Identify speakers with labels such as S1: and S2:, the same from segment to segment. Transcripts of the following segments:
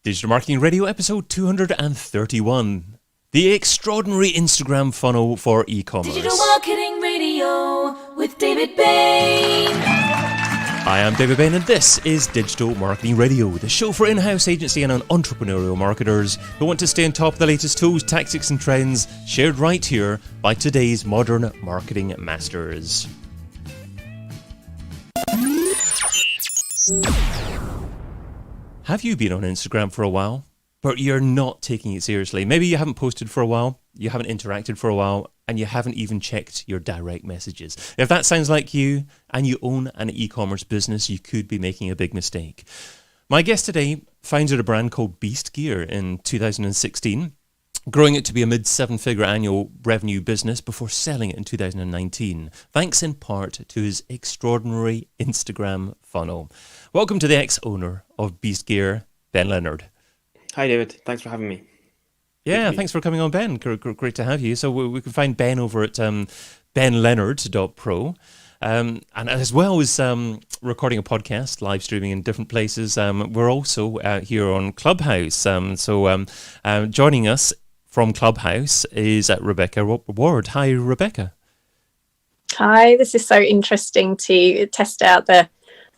S1: Digital Marketing Radio episode 231. The extraordinary Instagram funnel for e-commerce.
S2: Digital Marketing Radio with David Bain.
S1: I am David Bain and this is Digital Marketing Radio, the show for in-house agency and entrepreneurial marketers who want to stay on top of the latest tools, tactics and trends shared right here by today's modern marketing masters. Have you been on Instagram for a while, but you're not taking it seriously? Maybe you haven't posted for a while, you haven't interacted for a while, and you haven't even checked your direct messages. If that sounds like you, and you own an e-commerce business, you could be making a big mistake. My guest today founded a brand called Beast Gear in 2016, growing it to be a mid-seven-figure annual revenue business before selling it in 2019, thanks in part to his extraordinary Instagram funnel. Welcome to the ex-owner of Beast Gear, Ben Leonard.
S3: Hi, David. Thanks for having me.
S1: Yeah, thanks for coming on, Ben. Great to have you. So we can find Ben over at benleonard.pro. And as well as recording a podcast, live streaming in different places, we're also here on Clubhouse. Joining us from Clubhouse is Rebecca Ward. Hi, Rebecca.
S4: Hi, this is so interesting to test out the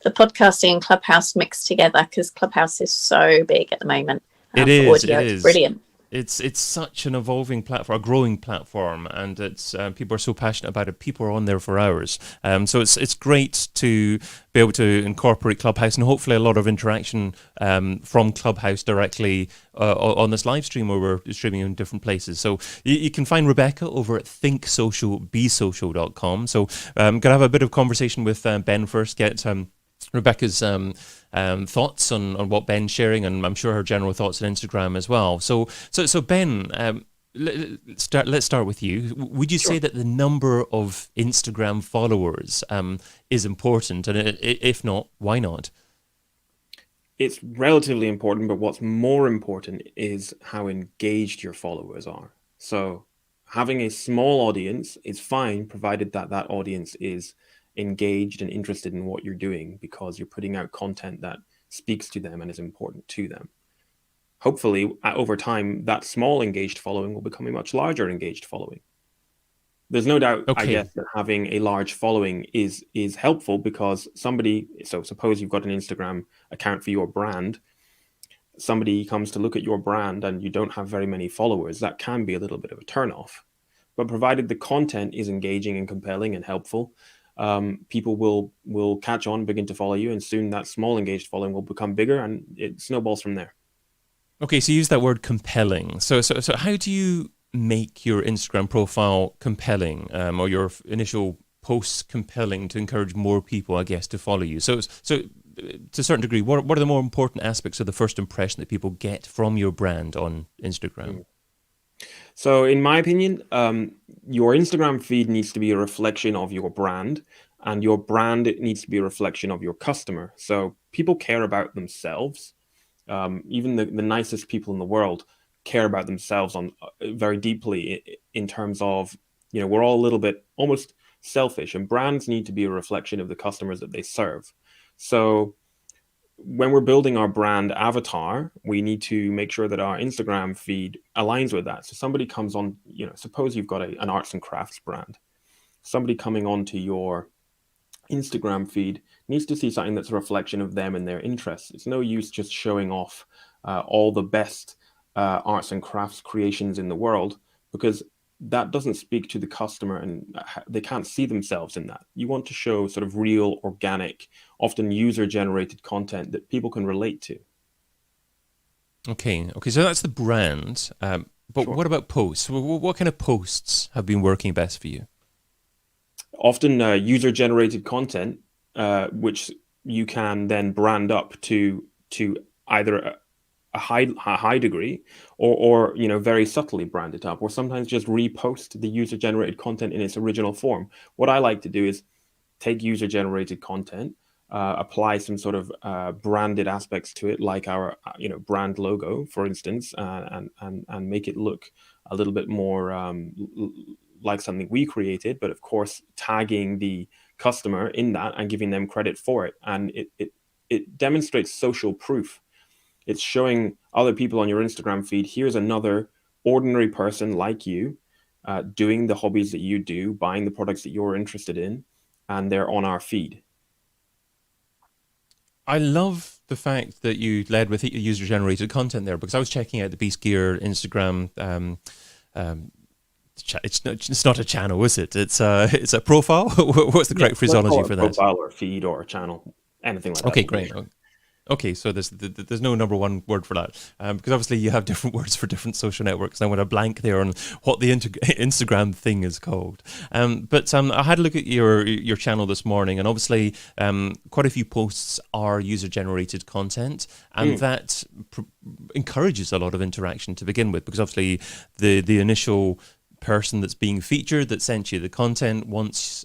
S4: podcasting and Clubhouse mixed together because Clubhouse is so big at the moment.
S1: It is.
S4: It's brilliant.
S1: It's such an evolving platform, a growing platform, and it's people are so passionate about it. People are on there for hours. So it's great to be able to incorporate Clubhouse and hopefully a lot of interaction from Clubhouse directly on this live stream where we're streaming in different places. So you can find Rebecca over at thinksocialbesocial.com. So I'm going to have a bit of conversation with Ben first, get Rebecca's thoughts on what Ben's sharing, and I'm sure her general thoughts on Instagram as well. So Ben, let's start with you. Would you say that the number of Instagram followers is important, and if not, why not?
S3: It's relatively important, but what's more important is how engaged your followers are. So having a small audience is fine, provided that audience is engaged and interested in what you're doing because you're putting out content that speaks to them and is important to them. Hopefully, over time, that small engaged following will become a much larger engaged following. There's no doubt, I guess, that having a large following is helpful because suppose you've got an Instagram account for your brand, somebody comes to look at your brand and you don't have very many followers, that can be a little bit of a turnoff. But provided the content is engaging and compelling and helpful, people will catch on, begin to follow you, and soon that small engaged following will become bigger, and it snowballs from there.
S1: Okay, so you use that word compelling. So how do you make your Instagram profile compelling, or your initial posts compelling to encourage more people, I guess, to follow you? So to a certain degree, what are the more important aspects of the first impression that people get from your brand on Instagram?
S3: So in my opinion, your Instagram feed needs to be a reflection of your brand, and your brand needs to be a reflection of your customer. So people care about themselves. Even the nicest people in the world care about themselves very deeply in terms of, we're all a little bit almost selfish, and brands need to be a reflection of the customers that they serve. So when we're building our brand avatar, we need to make sure that our Instagram feed aligns with that. So somebody comes on, suppose you've got an arts and crafts brand. Somebody coming onto your Instagram feed needs to see something that's a reflection of them and their interests. It's no use just showing off all the best arts and crafts creations in the world, because that doesn't speak to the customer and they can't see themselves in that. You want to show sort of real, organic, often user-generated content that people can relate to.
S1: Okay, so that's the brand. But
S3: Sure.
S1: What about posts? What kind of posts have been working best for you?
S3: Often user-generated content, which you can then brand up to either a high degree or very subtly brand it up, or sometimes just repost the user-generated content in its original form. What I like to do is take user-generated content, apply some sort of branded aspects to it, like our brand logo, for instance, and make it look a little bit more like something we created, but of course tagging the customer in that and giving them credit for it. And it demonstrates social proof. It's showing other people on your Instagram feed, here's another ordinary person like you, doing the hobbies that you do, buying the products that you're interested in, and they're on our feed.
S1: I love the fact that you led with user-generated content there, because I was checking out the Beast Gear Instagram. It's not a channel, is it? It's a profile. What's the correct phraseology for that?
S3: Profile or feed or a channel, anything like that.
S1: Okay, great. Okay, so there's no number one word for that, because obviously you have different words for different social networks. I went a blank there on what the Instagram thing is called. But I had a look at your channel this morning, and obviously quite a few posts are user-generated content, and that encourages a lot of interaction to begin with, because obviously the initial person that's being featured that sent you the content wants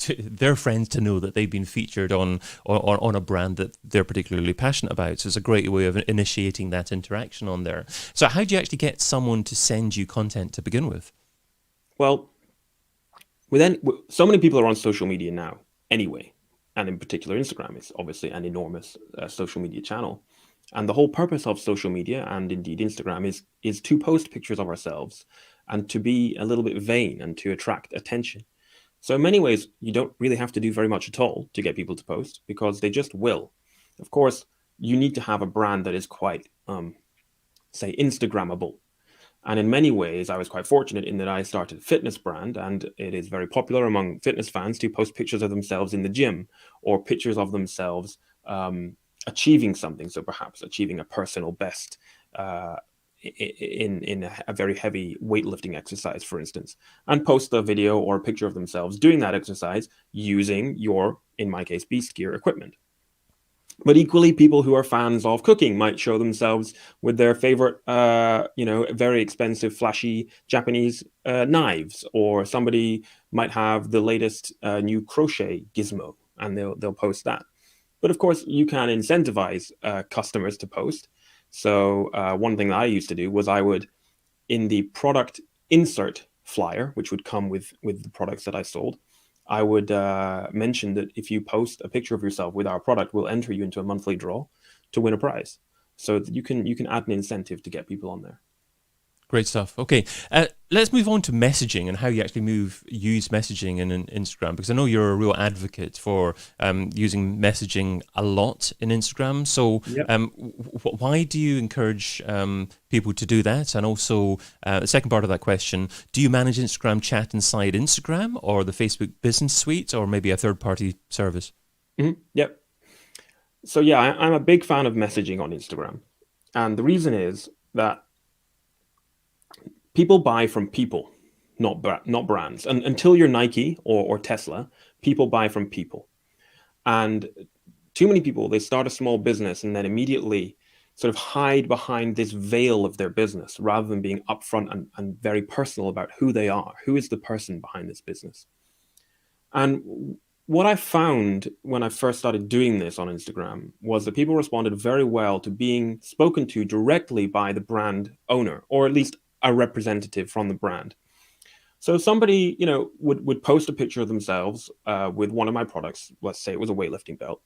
S1: their friends to know that they've been featured on a brand that they're particularly passionate about. So it's a great way of initiating that interaction on there. So how do you actually get someone to send you content to begin with?
S3: Well, so many people are on social media now anyway, and in particular Instagram is obviously an enormous social media channel. And the whole purpose of social media, and indeed Instagram, is to post pictures of ourselves and to be a little bit vain and to attract attention. So in many ways, you don't really have to do very much at all to get people to post, because they just will. Of course, you need to have a brand that is quite, say, Instagrammable. And in many ways, I was quite fortunate in that I started a fitness brand, and it is very popular among fitness fans to post pictures of themselves in the gym, or pictures of themselves achieving something. So perhaps achieving a personal best in a very heavy weightlifting exercise, for instance, and post a video or a picture of themselves doing that exercise using your, in my case, Beast Gear equipment. But equally, people who are fans of cooking might show themselves with their favorite, very expensive, flashy Japanese knives, or somebody might have the latest new crochet gizmo, and they'll post that. But of course, you can incentivize customers to post. So one thing that I used to do was I would, in the product insert flyer, which would come with the products that I sold, I would mention that if you post a picture of yourself with our product, we'll enter you into a monthly draw to win a prize. So you can add an incentive to get people on there.
S1: Great stuff. Okay, let's move on to messaging and how you actually use messaging in Instagram, because I know you're a real advocate for using messaging a lot in Instagram. So why do you encourage people to do that? And also, the second part of that question, do you manage Instagram chat inside Instagram, or the Facebook Business Suite, or maybe a third-party service?
S3: Mm-hmm. Yep. So I'm a big fan of messaging on Instagram. And the reason is that people buy from people, not brands. And until you're Nike or Tesla, people buy from people. And too many people, they start a small business and then immediately sort of hide behind this veil of their business, rather than being upfront and very personal about who they are. Who is the person behind this business? And what I found when I first started doing this on Instagram was that people responded very well to being spoken to directly by the brand owner, or at least a representative from the brand. So somebody, would post a picture of themselves with one of my products. Let's say it was a weightlifting belt,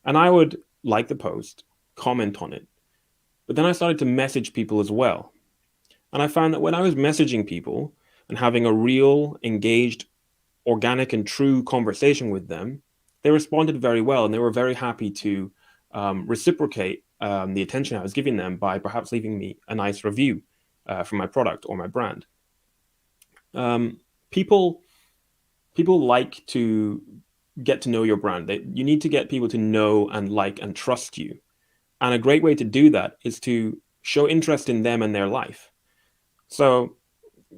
S3: and I would like the post, comment on it. But then I started to message people as well, and I found that when I was messaging people and having a real, engaged, organic, and true conversation with them, they responded very well, and they were very happy to reciprocate the attention I was giving them by perhaps leaving me a nice review for my product or my brand. People like to get to know your brand. You need to get people to know and like and trust you. And a great way to do that is to show interest in them and their life. So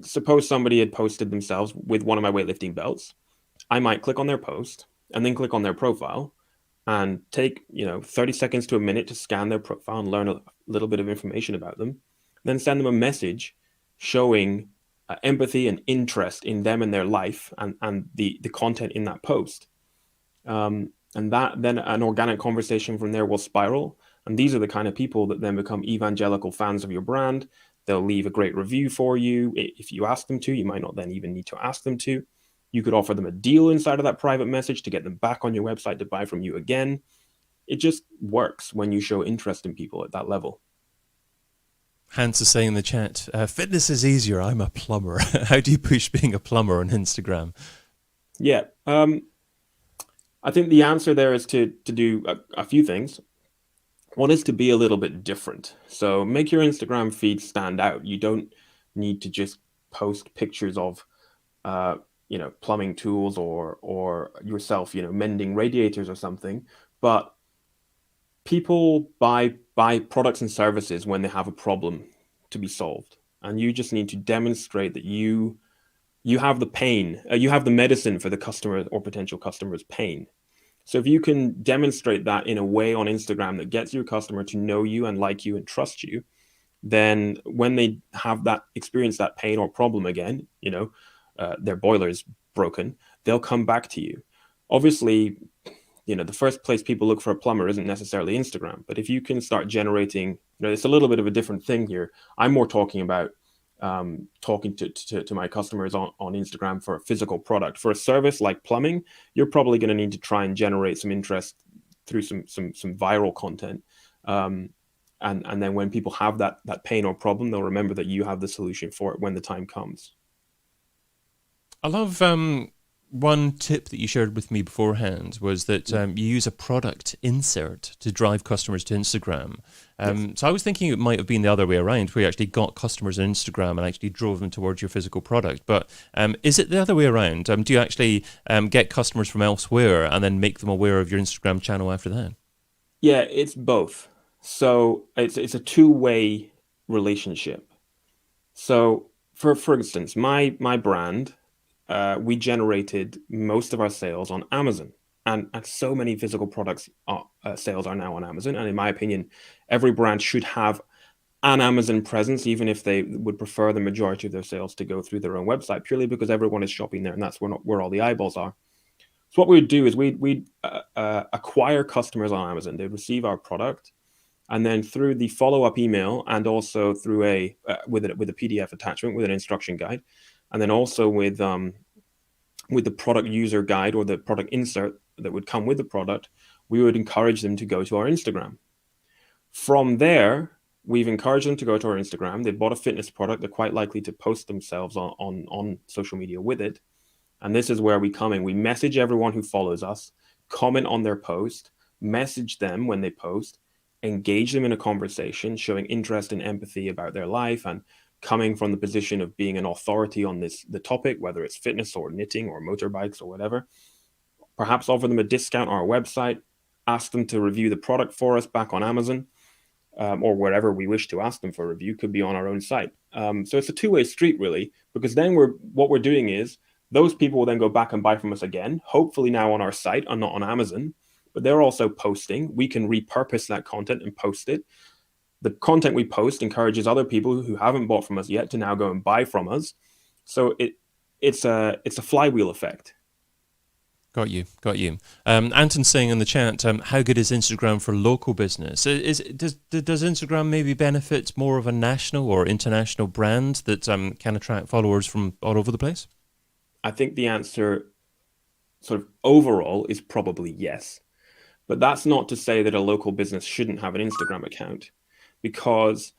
S3: suppose somebody had posted themselves with one of my weightlifting belts. I might click on their post and then click on their profile and take 30 seconds to a minute to scan their profile and learn a little bit of information about them. Then send them a message showing empathy and interest in them and their life and the content in that post. And that then an organic conversation from there will spiral. And these are the kind of people that then become evangelical fans of your brand. They'll leave a great review for you. If you ask them to, you might not then even need to ask them to. You could offer them a deal inside of that private message to get them back on your website to buy from you again. it just works when you show interest in people at that level.
S1: Hans is saying in the chat, fitness is easier. I'm a plumber. How do you push being a plumber on Instagram?
S3: Yeah. I think the answer there is to do a few things. One is to be a little bit different. So make your Instagram feed stand out. You don't need to just post pictures of, plumbing tools or yourself, mending radiators or something. But people buy products and services when they have a problem to be solved, and you just need to demonstrate that you have the pain, you have the medicine for the customer or potential customer's pain. So if you can demonstrate that in a way on Instagram that gets your customer to know you and like you and trust you, then when they have that experience, that pain or problem again, their boiler is broken, they'll come back to you. Obviously, the first place people look for a plumber isn't necessarily Instagram, but if you can start generating, it's a little bit of a different thing here. I'm more talking about talking to my customers on Instagram for a physical product. For a service like plumbing, you're probably going to need to try and generate some interest through some viral content. And then when people have that pain or problem, they'll remember that you have the solution for it when the time comes.
S1: I love one tip that you shared with me beforehand was that you use a product insert to drive customers to Instagram.
S3: Yes.
S1: So I was thinking it might have been the other way around, where you actually got customers on Instagram and actually drove them towards your physical product. But is it the other way around? Do you actually get customers from elsewhere and then make them aware of your Instagram channel after that?
S3: Yeah, it's both. So it's a two-way relationship. So for instance, my brand, we generated most of our sales on Amazon, and so many physical products sales are now on Amazon. And in my opinion, every brand should have an Amazon presence, even if they would prefer the majority of their sales to go through their own website, purely because everyone is shopping there, and that's where all the eyeballs are. So what we'd do is we'd acquire customers on Amazon. They'd receive our product, and then through the follow-up email, and also through with a PDF attachment with an instruction guide, and then also with the product user guide or the product insert that would come with the product, we would encourage them to go to our Instagram. From there, we've encouraged them to go to our Instagram. They bought a fitness product. They're quite likely to post themselves on social media with it. And this is where we come in. We message everyone who follows us, comment on their post, message them when they post, engage them in a conversation, showing interest and empathy about their life, and coming from the position of being an authority on the topic, whether it's fitness or knitting or motorbikes or whatever. Perhaps offer them a discount on our website, ask them to review the product for us back on Amazon, or wherever we wish to ask them for a review, could be on our own site. So it's a two-way street, really, because then what we're doing is those people will then go back and buy from us again, hopefully now on our site and not on Amazon, but they're also posting. We can repurpose that content and post it. The content we post encourages other people who haven't bought from us yet to now go and buy from us. So it's a flywheel effect.
S1: Got you. Anton's saying in the chat, how good is Instagram for local business? Does Instagram maybe benefit more of a national or international brand that can attract followers from all over the place?
S3: I think the answer sort of overall is probably yes. But that's not to say that a local business shouldn't have an Instagram account, because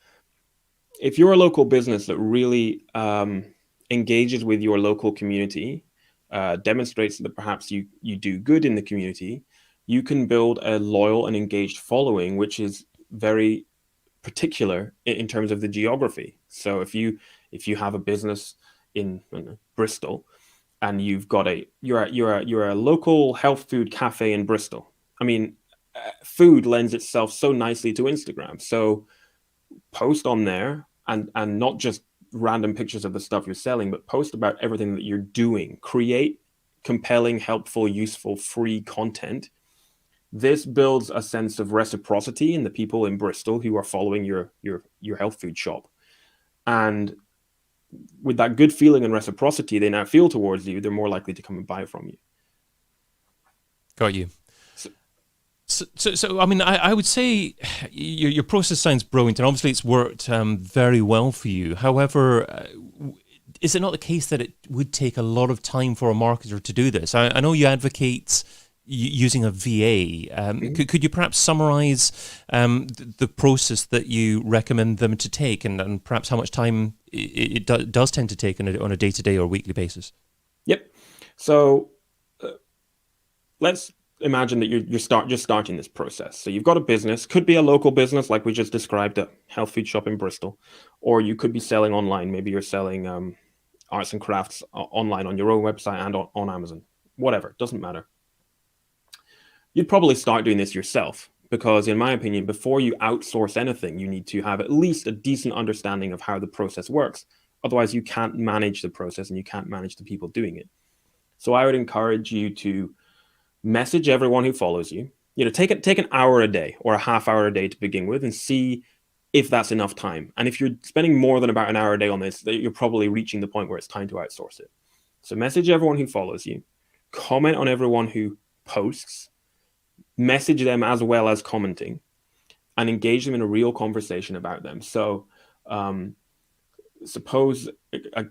S3: if you're a local business that really engages with your local community, demonstrates that perhaps you do good in the community, you can build a loyal and engaged following, which is very particular in terms of the geography. So if you have a business in Bristol, and you're a local health food cafe in Bristol. I mean, food lends itself so nicely to Instagram. So post on there, and not just random pictures of the stuff you're selling, but post about everything that you're doing. Create compelling, helpful, useful, free content. This builds a sense of reciprocity in the people in Bristol who are following your health food shop. And with that good feeling and reciprocity they now feel towards you, they're more likely to come and buy from you.
S1: Got you. So I mean, I would say your process sounds brilliant, and obviously it's worked very well for you. However, is it not the case that it would take a lot of time for a marketer to do this? I know you advocate using a VA. Could you perhaps summarize the process that you recommend them to take, and perhaps how much time it does tend to take on a day-to-day or weekly basis?
S3: Yep. So let's imagine that you're just starting this process. So you've got a business, could be a local business like we just described, a health food shop in Bristol, or you could be selling online. Maybe you're selling arts and crafts online on your own website and on Amazon. Whatever, doesn't matter. You'd probably start doing this yourself because, in my opinion, before you outsource anything, you need to have at least a decent understanding of how the process works. Otherwise, you can't manage the process and you can't manage the people doing it. So I would encourage you to message everyone who follows you. Take an hour a day or a half hour a day to begin with and see if that's enough time. And if you're spending more than about an hour a day on this, you're probably reaching the point where it's time to outsource it. So message everyone who follows you, comment on everyone who posts, message them as well as commenting, and engage them in a real conversation about them. So suppose,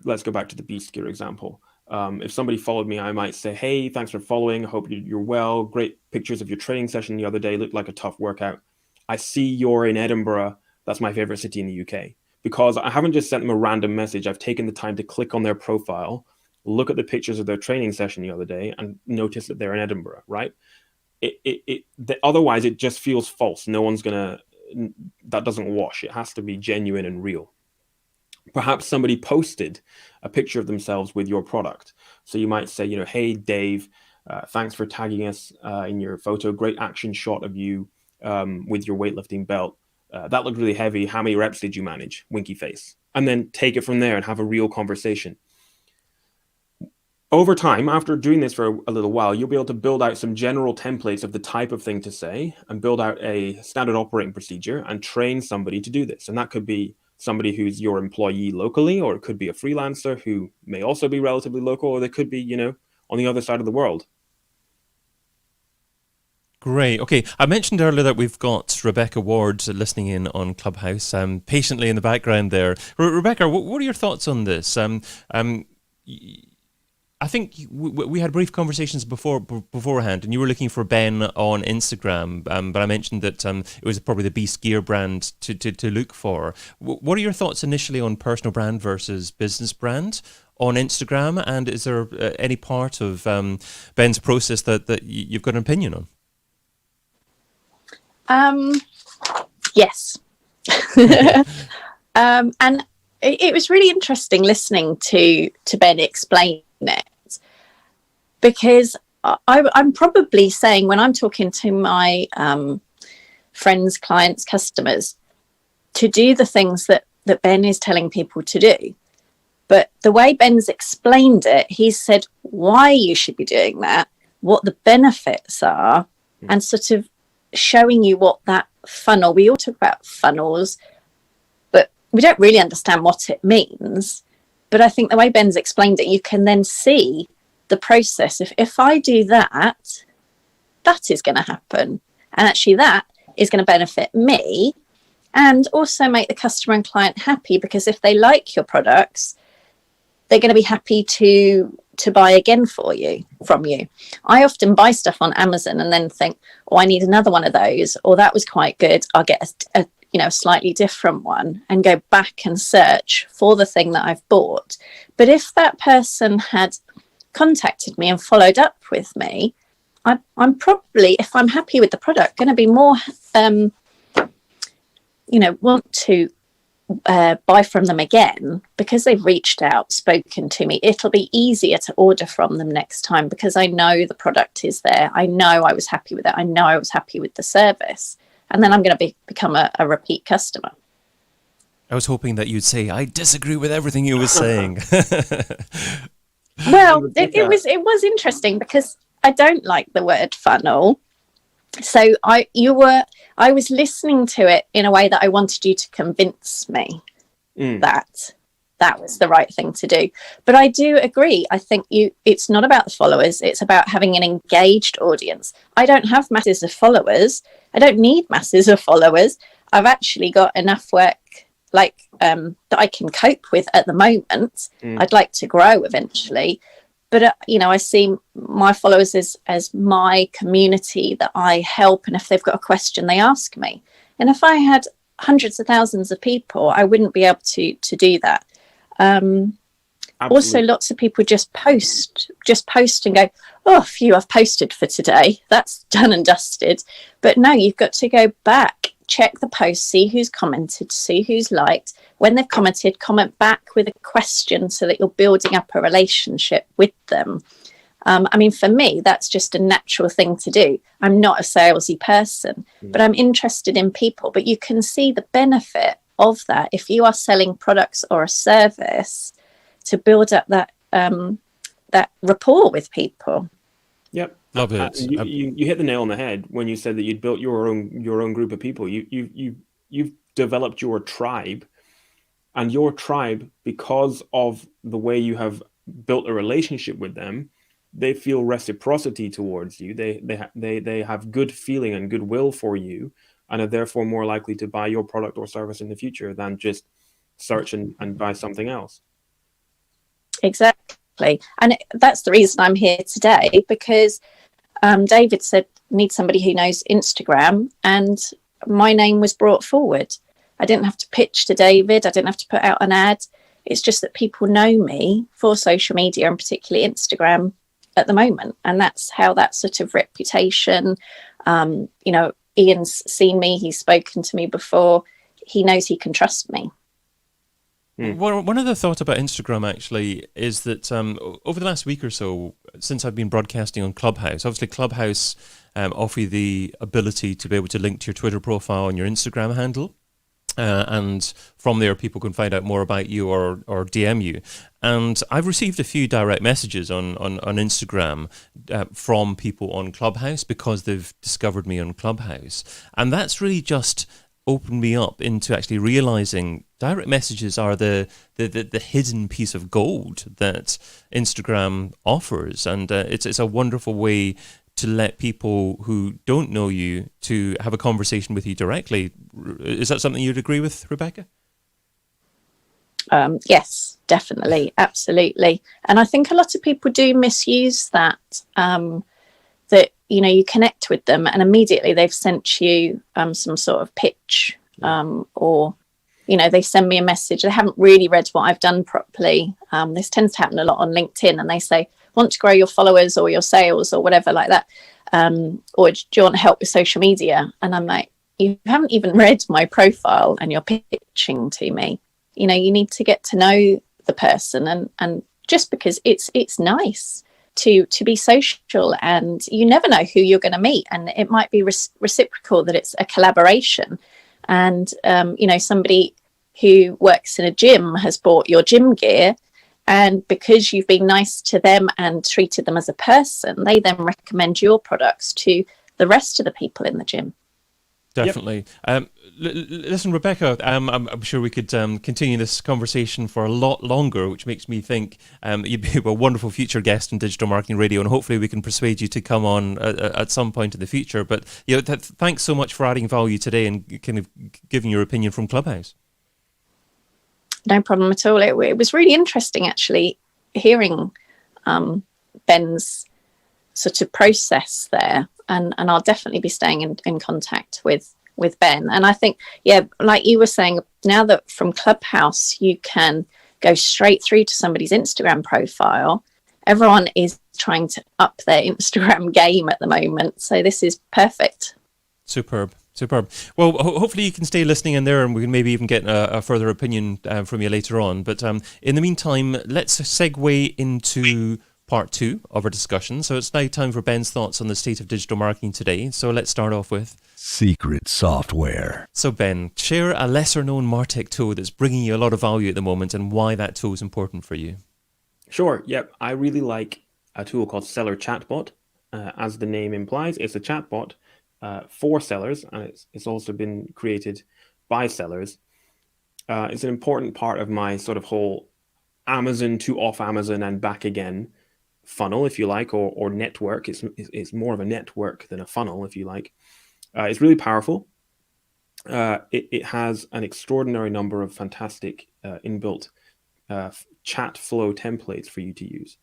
S3: let's go back to the beast gear example. If somebody followed me, I might say, hey, thanks for following. I hope you're well. Great pictures of your training session the other day. Looked like a tough workout. I see you're in Edinburgh. That's my favorite city in the UK. Because I haven't just sent them a random message. I've taken the time to click on their profile, look at the pictures of their training session the other day, and notice that they're in Edinburgh, right? Otherwise, it just feels false. That doesn't wash. It has to be genuine and real. Perhaps somebody posted a picture of themselves with your product. So you might say, hey, Dave, thanks for tagging us in your photo. Great action shot of you with your weightlifting belt. That looked really heavy. How many reps did you manage? Winky face. And then take it from there and have a real conversation. Over time, after doing this for a little while, you'll be able to build out some general templates of the type of thing to say and build out a standard operating procedure and train somebody to do this. And that could be somebody who's your employee locally, or it could be a freelancer who may also be relatively local, or they could be, on the other side of the world.
S1: Great. Okay. I mentioned earlier that we've got Rebecca Ward listening in on Clubhouse, patiently in the background there. Rebecca, what are your thoughts on this? I think we had brief conversations beforehand, and you were looking for Ben on Instagram, but I mentioned that it was probably the Beast Gear brand to look for. What are your thoughts initially on personal brand versus business brand on Instagram, and is there any part of Ben's process that you've got an opinion on?
S4: Yes. And it was really interesting listening to Ben explain it, because I'm probably saying, when I'm talking to my friends, clients, customers, to do the things that Ben is telling people to do. But the way Ben's explained it, he said why you should be doing that, what the benefits are, and sort of showing you what that funnel, we all talk about funnels, but we don't really understand what it means. But I think the way Ben's explained it, you can then see the process. If I do that, that is going to happen. And actually that is going to benefit me and also make the customer and client happy, because if they like your products, they're going to be happy to buy again from you. I often buy stuff on Amazon and then think, oh, I need another one of those, or that was quite good. I'll get a slightly different one, and go back and search for the thing that I've bought. But if that person had contacted me and followed up with me, I'm probably, if I'm happy with the product, going to be more, want to buy from them again, because they've reached out, spoken to me. It'll be easier to order from them next time because I know the product is there. I know I was happy with it. I know I was happy with the service. And then I'm going to become a repeat customer.
S1: I was hoping that you'd say, I disagree with everything you were saying.
S4: Well, it was interesting because I don't like the word funnel. So I was listening to it in a way that I wanted you to convince me that was the right thing to do. But I do agree. I think it's not about the followers. It's about having an engaged audience. I don't have masses of followers. I don't need masses of followers. I've actually got enough work that I can cope with at the moment. I'd like to grow eventually. but I see my followers as my community that I help, and if they've got a question, they ask me. And if I had hundreds of thousands of people, I wouldn't be able to do that. Also, lots of people just post and go, oh, phew, I've posted for today, that's done and dusted. But no, you've got to go back, check the post, see who's commented, see who's liked. When they've commented, comment back with a question so that you're building up a relationship with them. I mean, for me, that's just a natural thing to do. I'm not a salesy person, but I'm interested in people. But you can see the benefit of that if you are selling products or a service, to build up that that rapport with people.
S3: Yep,
S1: love it.
S3: You hit the nail on the head when you said that you'd built your own group of people. You've developed your tribe, and your tribe, because of the way you have built a relationship with them, they feel reciprocity towards you. They have good feeling and goodwill for you, and are therefore more likely to buy your product or service in the future than just search and buy something else.
S4: Exactly. And that's the reason I'm here today, because David said, need somebody who knows Instagram, and my name was brought forward. I didn't have to pitch to David. I didn't have to put out an ad. It's just that people know me for social media, and particularly Instagram at the moment. And that's how that sort of reputation, Ian's seen me, he's spoken to me before. He knows he can trust me.
S1: Well, one other thought about Instagram actually is that over the last week or so, since I've been broadcasting on Clubhouse, obviously Clubhouse offer you the ability to be able to link to your Twitter profile and your Instagram handle. And from there, people can find out more about you or DM you. And I've received a few direct messages on Instagram from people on Clubhouse because they've discovered me on Clubhouse. And that's really just opened me up into actually realizing direct messages are the hidden piece of gold that Instagram offers. And it's a wonderful way to let people who don't know you to have a conversation with you directly. Is that something you'd agree with, Rebecca?
S4: Yes, definitely. Absolutely. And I think a lot of people do misuse that, that, you connect with them and immediately they've sent you some sort of pitch, or, they send me a message. They haven't really read what I've done properly. This tends to happen a lot on LinkedIn, and they say, want to grow your followers or your sales or whatever like that, or do you want help with social media? And I'm like, you haven't even read my profile and you're pitching to me. You need to get to know the person, and just because it's nice to be social, and you never know who you're going to meet, and it might be reciprocal, that it's a collaboration. And somebody who works in a gym has bought your gym gear, and because you've been nice to them and treated them as a person, they then recommend your products to the rest of the people in the gym.
S1: Definitely. Yep. Listen, Rebecca, I'm sure we could continue this conversation for a lot longer, which makes me think you'd be a wonderful future guest in Digital Marketing Radio, and hopefully we can persuade you to come on at some point in the future. But thanks so much for adding value today and kind of giving your opinion from Clubhouse.
S4: No problem at all. It was really interesting, actually, hearing Ben's sort of process there. And I'll definitely be staying in contact with Ben. And I think, like you were saying, now that from Clubhouse, you can go straight through to somebody's Instagram profile. Everyone is trying to up their Instagram game at the moment. So this is perfect.
S1: Superb. Well, hopefully you can stay listening in there, and we can maybe even get a further opinion from you later on. But in the meantime, let's segue into part 2 of our discussion. So it's now time for Ben's thoughts on the state of digital marketing today. So let's start off with
S5: secret software.
S1: So Ben, share a lesser known Martech tool that's bringing you a lot of value at the moment and why that tool is important for you.
S3: Sure. Yep. I really like a tool called Seller Chatbot. As the name implies, it's a chatbot for sellers, and it's also been created by sellers. It's an important part of my sort of whole Amazon to off Amazon and back again funnel, if you like, or network. It's more of a network than a funnel, if you like. It's really powerful. It has an extraordinary number of fantastic inbuilt chat flow templates for you to use.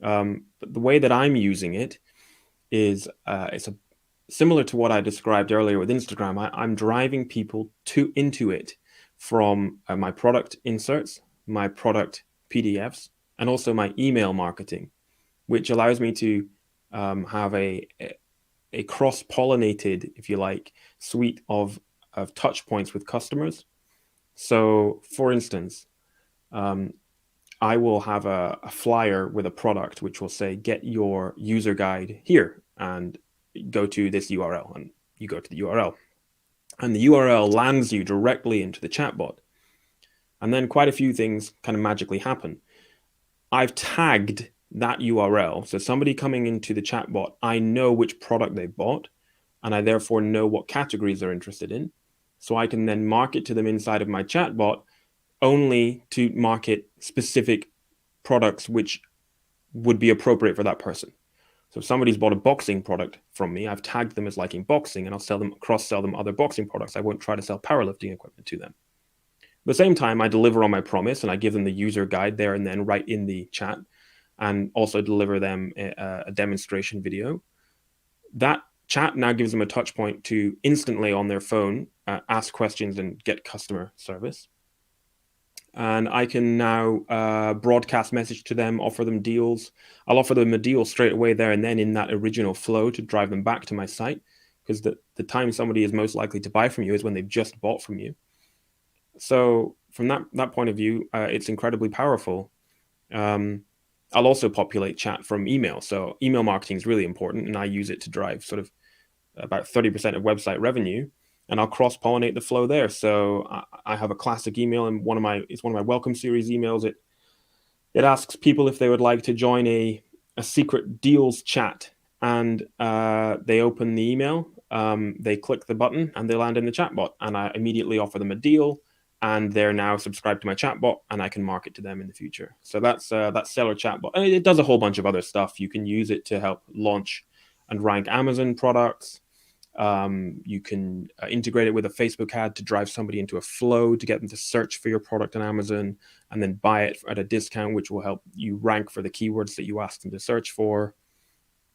S3: But the way that I'm using it is similar to what I described earlier with Instagram. I'm driving people into it from my product inserts, my product PDFs, and also my email marketing, which allows me to have a cross-pollinated, if you like, suite of touch points with customers. So, for instance, I will have a flyer with a product which will say, get your user guide here and go to this URL. And you go to the URL. And the URL lands you directly into the chatbot. And then quite a few things kind of magically happen. I've tagged that URL. So somebody coming into the chatbot, I know which product they bought, and I therefore know what categories they're interested in. So I can then market to them inside of my chatbot only to market specific products which would be appropriate for that person. So if somebody's bought a boxing product from me, I've tagged them as liking boxing, and I'll cross-sell them other boxing products. I won't try to sell powerlifting equipment to them. At the same time, I deliver on my promise, and I give them the user guide there and then right in the chat, and also deliver them a demonstration video. That chat now gives them a touch point to instantly on their phone ask questions and get customer service. And I can now broadcast message to them, offer them deals. I'll offer them a deal straight away there and then in that original flow to drive them back to my site, because the time somebody is most likely to buy from you is when they've just bought from you. So from that point of view, it's incredibly powerful. I'll also populate chat from email. So email marketing is really important, and I use it to drive sort of about 30% of website revenue. And I'll cross-pollinate the flow there. So I have a classic email, and it's one of my welcome series emails. It asks people if they would like to join a secret deals chat, and they open the email, they click the button, and they land in the chatbot. And I immediately offer them a deal, and they're now subscribed to my chatbot, and I can market to them in the future. So that's Seller Chatbot. And it does a whole bunch of other stuff. You can use it to help launch and rank Amazon products. You can integrate it with a Facebook ad to drive somebody into a flow to get them to search for your product on Amazon and then buy it at a discount, which will help you rank for the keywords that you asked them to search for.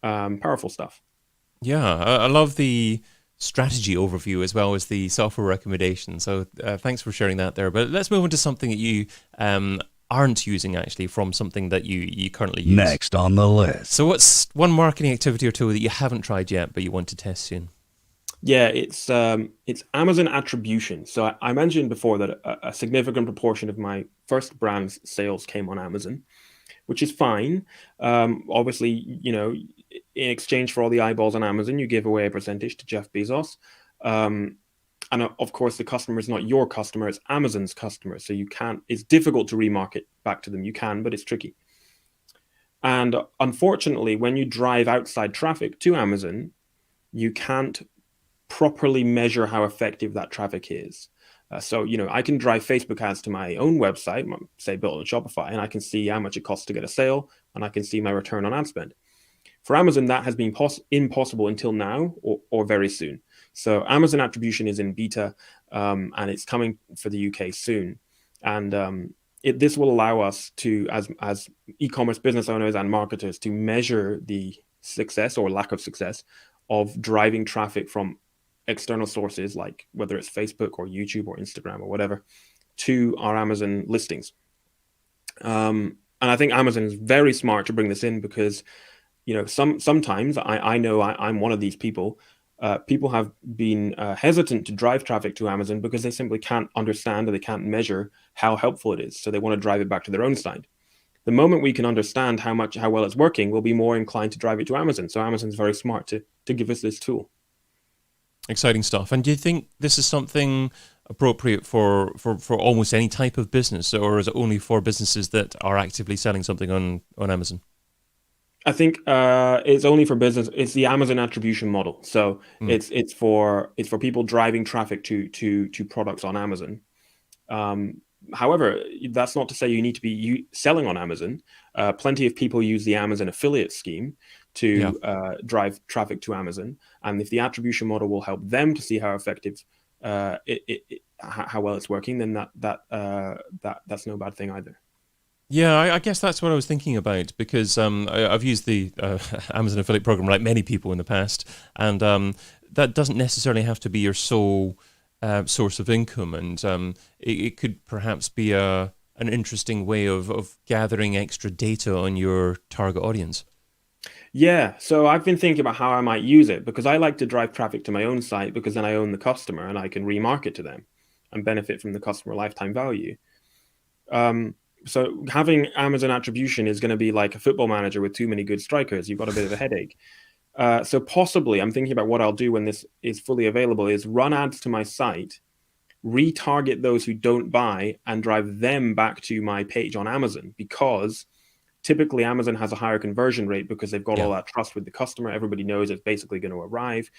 S3: Powerful stuff.
S1: Yeah, I love the strategy overview as well as the software recommendation. So thanks for sharing that there. But let's move on to something that you aren't using actually from something that you currently use.
S5: Next on the list.
S1: So what's one marketing activity or tool that you haven't tried yet but you want to test soon?
S3: Yeah, it's Amazon attribution. So I mentioned before that a significant proportion of my first brand's sales came on Amazon, which is fine. Obviously, in exchange for all the eyeballs on Amazon, you give away a percentage to Jeff Bezos. And of course, the customer is not your customer, it's Amazon's customer. So it's difficult to remarket back to them. You can, but it's tricky. And unfortunately, when you drive outside traffic to Amazon, you can't properly measure how effective that traffic is. So I can drive Facebook ads to my own website, say built on Shopify, and I can see how much it costs to get a sale, and I can see my return on ad spend. For Amazon, that has been impossible until now or very soon. So Amazon attribution is in beta, and it's coming for the UK soon. And this will allow us to, as e-commerce business owners and marketers, to measure the success or lack of success of driving traffic from external sources, like whether it's Facebook or YouTube or Instagram or whatever, to our Amazon listings. And I think Amazon is very smart to bring this in because, sometimes I know I'm one of these people. People have been hesitant to drive traffic to Amazon because they simply can't understand or they can't measure how helpful it is. So they want to drive it back to their own site. The moment we can understand how well it's working, we'll be more inclined to drive it to Amazon. So Amazon's very smart to give us this tool.
S1: Exciting stuff. And do you think this is something appropriate for almost any type of business, or is it only for businesses that are actively selling something on Amazon?
S3: I think it's only for business. It's the Amazon attribution model. So it's for people driving traffic to products on Amazon. However, that's not to say you need to be selling on Amazon. Plenty of people use the Amazon affiliate scheme to drive traffic to Amazon, and if the attribution model will help them to see how effective, how well it's working, then that's no bad thing either.
S1: Yeah, I guess that's what I was thinking about because I've used the Amazon affiliate program like many people in the past, and that doesn't necessarily have to be your sole source of income, and it could perhaps be an interesting way of gathering extra data on your target audience.
S3: Yeah, so I've been thinking about how I might use it because I like to drive traffic to my own site because then I own the customer and I can remarket to them and benefit from the customer lifetime value. Um, so having Amazon attribution is going to be like a football manager with too many good strikers. You've got a bit of a headache. So possibly, I'm thinking about what I'll do when this is fully available is run ads to my site, retarget those who don't buy, and drive them back to my page on Amazon because typically Amazon has a higher conversion rate because they've got all that trust with the customer. Everybody knows it's basically going to arrive.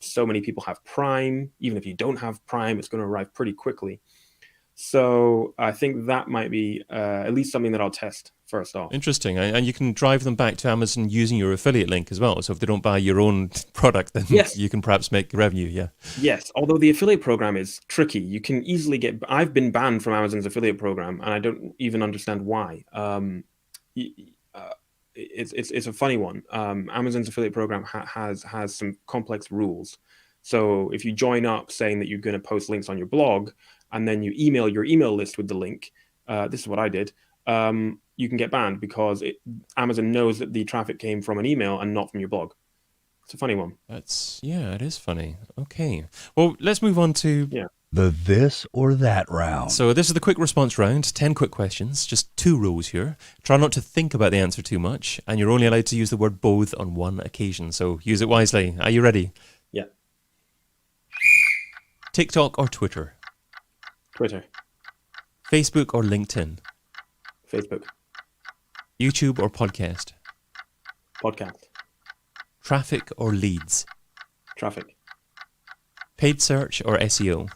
S3: So many people have Prime. Even if you don't have Prime, it's going to arrive pretty quickly. So I think that might be at least something that I'll test first off.
S1: Interesting. And you can drive them back to Amazon using your affiliate link as well. So if they don't buy your own product, then you can perhaps make revenue. Yeah.
S3: Yes. Although the affiliate program is tricky. You can easily I've been banned from Amazon's affiliate program and I don't even understand why. It's a funny one. Amazon's affiliate program has some complex rules. So if you join up saying that you're going to post links on your blog and then you email your email list with the link, this is what I did. You can get banned because Amazon knows that the traffic came from an email and not from your blog. It's a funny one.
S1: It is funny. Okay. Well, let's move on to
S5: The this or that round.
S1: So this is the quick response round. 10 quick questions, just 2 rules here. Try not to think about the answer too much, and you're only allowed to use the word both on one occasion, so use it wisely. Are you ready?
S3: Yeah.
S1: TikTok or Twitter?
S3: Twitter.
S1: Facebook or LinkedIn?
S3: Facebook.
S1: YouTube or podcast?
S3: Podcast.
S1: Traffic or leads?
S3: Traffic.
S1: Paid search or SEO?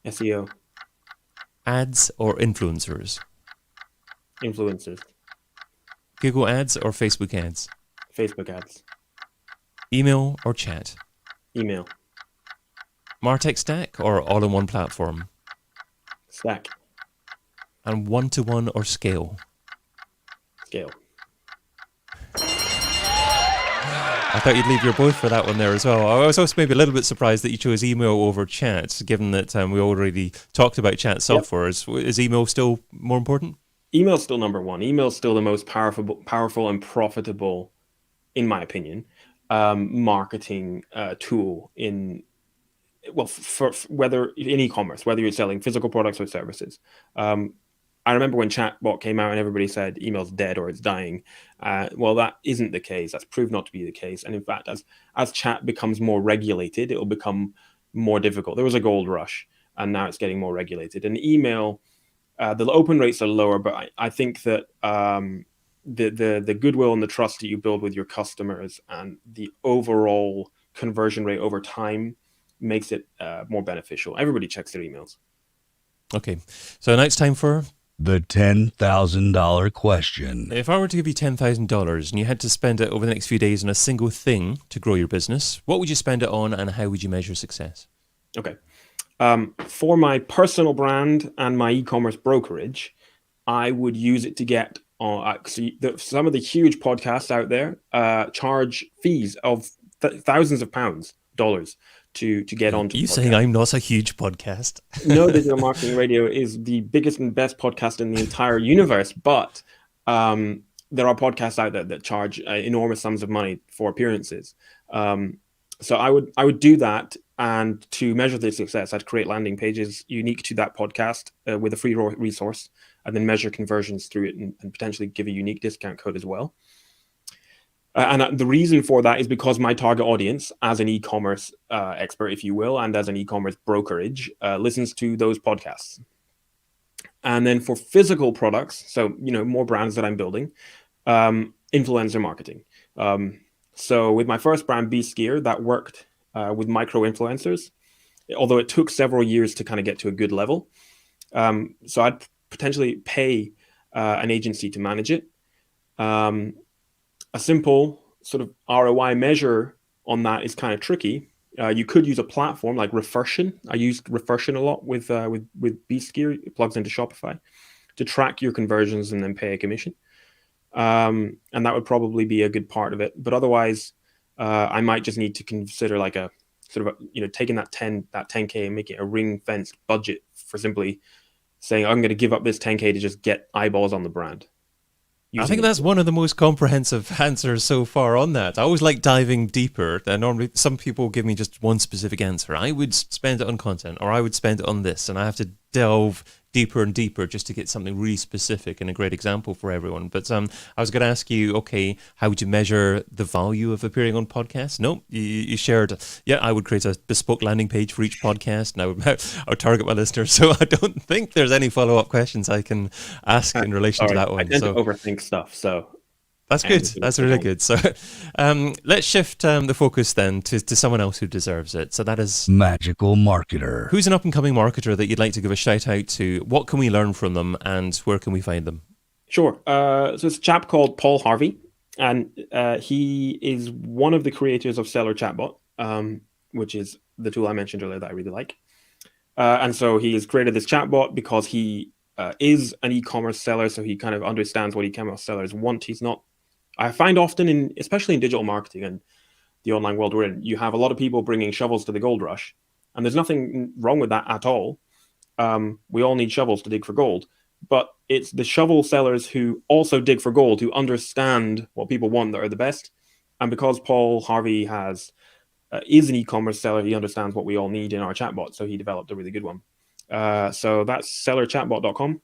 S3: SEO.
S1: Ads or influencers?
S3: Influencers.
S1: Google ads or Facebook ads?
S3: Facebook ads.
S1: Email or chat?
S3: Email.
S1: Martech stack or all-in-one platform?
S3: Stack.
S1: And one-to-one or scale?
S3: Scale.
S1: I thought you'd leave your both for that one there as well. I was also maybe a little bit surprised that you chose email over chat, given that we already talked about chat software. Is email still more important?
S3: Email's still number one. Email's still the most powerful and profitable, in my opinion, marketing tool for whether in e-commerce, whether you're selling physical products or services. I remember when chatbot came out and everybody said email's dead or it's dying. Well, that isn't the case. That's proved not to be the case. And in fact, as chat becomes more regulated, it will become more difficult. There was a gold rush and now it's getting more regulated. And email, the open rates are lower, but I think that the goodwill and the trust that you build with your customers and the overall conversion rate over time makes it more beneficial. Everybody checks their emails.
S1: Okay, so now it's time for
S5: the $10,000 question.
S1: If I were to give you $10,000 and you had to spend it over the next few days on a single thing to grow your business, what would you spend it on and how would you measure success?
S3: Okay. For my personal brand and my e-commerce brokerage, I would use it to get on. Some of the huge podcasts out there charge fees of thousands of dollars to get onto.
S1: You saying I'm not a huge podcast?
S3: No, Digital Marketing Radio is the biggest and best podcast in the entire universe, but there are podcasts out there that charge enormous sums of money for appearances. So I would do that, and to measure the success, I'd create landing pages unique to that podcast with a free resource, and then measure conversions through it and potentially give a unique discount code as well. And the reason for that is because my target audience, as an e-commerce expert, if you will, and as an e-commerce brokerage, listens to those podcasts. And then for physical products, so more brands that I'm building, influencer marketing. So with my first brand, Be Skier, that worked with micro influencers, although it took several years to kind of get to a good level. So I'd potentially pay an agency to manage it. A simple sort of ROI measure on that is kind of tricky. You could use a platform like Refersion. I used Refersion a lot with Be Skier. It plugs into Shopify. to track your conversions and then pay a commission. And that would probably be a good part of it. But otherwise, I might just need to consider like a sort of, taking that 10K and making a ring-fenced budget for simply saying, I'm going to give up this 10K to just get eyeballs on the brand.
S1: I think that's one of the most comprehensive answers so far on that. I always like diving deeper. Normally, some people give me just one specific answer. I would spend it on content, or I would spend it on this, and I have to delve deeper and deeper just to get something really specific and a great example for everyone. But I was going to ask you, okay, how would you measure the value of appearing on podcasts? No, you shared, I would create a bespoke landing page for each podcast, and I would target my listeners. So I don't think there's any follow-up questions I can ask in relation to that one.
S3: I tend to overthink stuff, so...
S1: That's good. That's really good. So let's shift the focus then to someone else who deserves it. So that is...
S5: Magical Marketer.
S1: Who's an up-and-coming marketer that you'd like to give a shout-out to? What can we learn from them, and where can we find them?
S3: Sure. So it's a chap called Paul Harvey, and he is one of the creators of Seller Chatbot, which is the tool I mentioned earlier that I really like. And so he has created this chatbot because he is an e-commerce seller, so he kind of understands what e-commerce sellers want. He's not... I find often, especially in digital marketing and the online world we're in, you have a lot of people bringing shovels to the gold rush. And there's nothing wrong with that at all. We all need shovels to dig for gold. But it's the shovel sellers who also dig for gold, who understand what people want, that are the best. And because Paul Harvey is an e-commerce seller, he understands what we all need in our chatbot. So he developed a really good one. So that's sellerchatbot.com.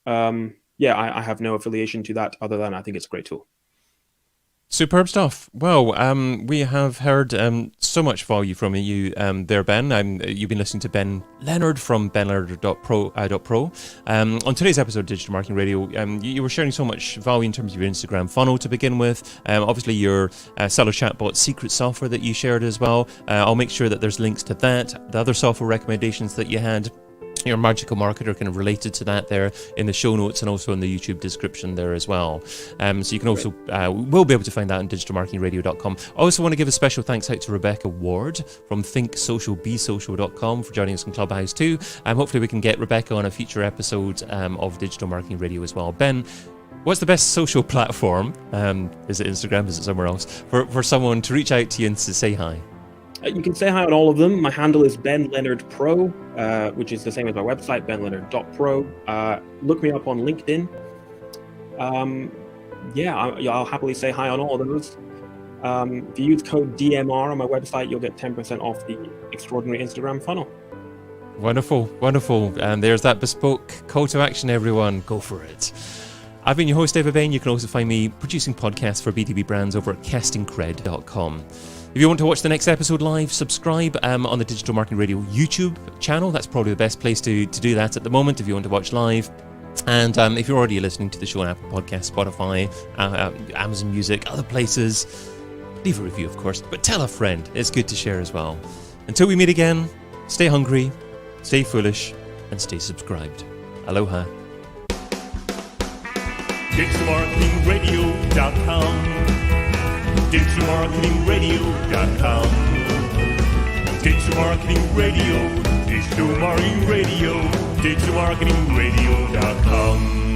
S3: I have no affiliation to that other than I think it's a great tool.
S1: Superb stuff. Well, we have heard so much value from you there, Ben. You've been listening to Ben Leonard from benleonard.pro. On today's episode of Digital Marketing Radio, you were sharing so much value in terms of your Instagram funnel to begin with. Obviously, your Seller Chatbot secret software that you shared as well. I'll make sure that there's links to that, the other software recommendations that you had. Your Magical Marketer kind of related to that there in the show notes and also in the YouTube description there as well. So you can also, will be able to find that on digitalmarketingradio.com. I also want to give a special thanks out to Rebecca Ward from thinksocialbesocial.com for joining us in Clubhouse too. Hopefully we can get Rebecca on a future episode of Digital Marketing Radio as well. Ben, what's the best social platform? Is it Instagram? Is it somewhere else? For someone to reach out to you and to say hi?
S3: You can say hi on all of them. My handle is Ben Leonard Pro, which is the same as my website, benleonard.pro. Look me up on LinkedIn. I'll happily say hi on all of those. If you use code DMR on my website, you'll get 10% off the extraordinary Instagram funnel.
S1: Wonderful, wonderful. And there's that bespoke call to action, everyone. Go for it. I've been your host, David Bain. You can also find me producing podcasts for B2B brands over at castingcred.com. If you want to watch the next episode live, subscribe on the Digital Marketing Radio YouTube channel. That's probably the best place to do that at the moment if you want to watch live. And if you're already listening to the show on Apple Podcasts, Spotify, Amazon Music, other places, leave a review, of course. But tell a friend. It's good to share as well. Until we meet again, stay hungry, stay foolish, and stay subscribed. Aloha.
S6: DigitalMarketingRadio.com DigitalMarketingRadio.com Digital Marketing Radio, Digital Marketing Radio, DigitalMarketingRadio.com